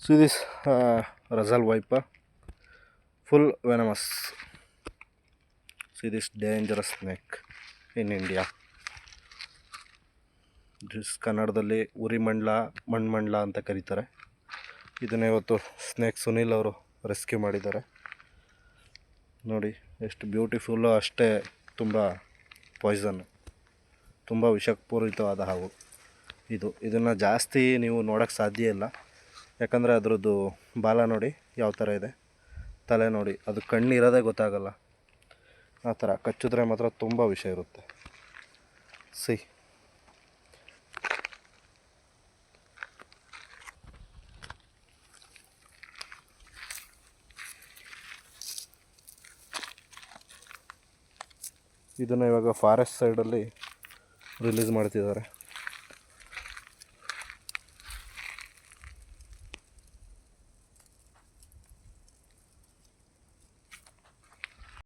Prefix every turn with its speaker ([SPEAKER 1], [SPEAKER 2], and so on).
[SPEAKER 1] See this Russell Viper, full venomous. See this dangerous snake in India. This ಕನ್ನಡದಲ್ಲಿ ಉರಿಮಂಡ್ಲ ಮಣ್ಮಂಡ್ಲ ಅಂತ ಕರೀತಾರೆ. ಇದನ್ನ ಇವತ್ತು ಸ್ನೇಕ್ ಸುನಿಲ್ ಅವರು ರೆಸ್ಕ್ಯೂ ಮಾಡಿದ್ದಾರೆ. ನೋಡಿ ಎಷ್ಟು ಬ್ಯೂಟಿಫುಲ್ಲು, ಅಷ್ಟೇ ತುಂಬ ಪಾಯ್ಸನ್, ತುಂಬ ವಿಷಪೂರಿತವಾದ ಹಾವು ಇದನ್ನು ಜಾಸ್ತಿ ನೀವು ನೋಡೋಕ್ಕೆ ಸಾಧ್ಯ ಇಲ್ಲ. ಯಾಕಂದರೆ ಅದರದ್ದು ಬಾಲ ನೋಡಿ ಯಾವ ಥರ ಇದೆ, ತಲೆ ನೋಡಿ, ಅದು ಕಣ್ಣಿರೋದೇ ಗೊತ್ತಾಗಲ್ಲ. ಆ ಥರ ಕಚ್ಚಿದ್ರೆ ಮಾತ್ರ ತುಂಬ ವಿಷ ಇರುತ್ತೆ. ಇದನ್ನು ಇವಾಗ ಫಾರೆಸ್ಟ್ ಸೈಡಲ್ಲಿ ರಿಲೀಸ್ ಮಾಡ್ತಿದ್ದಾರೆ.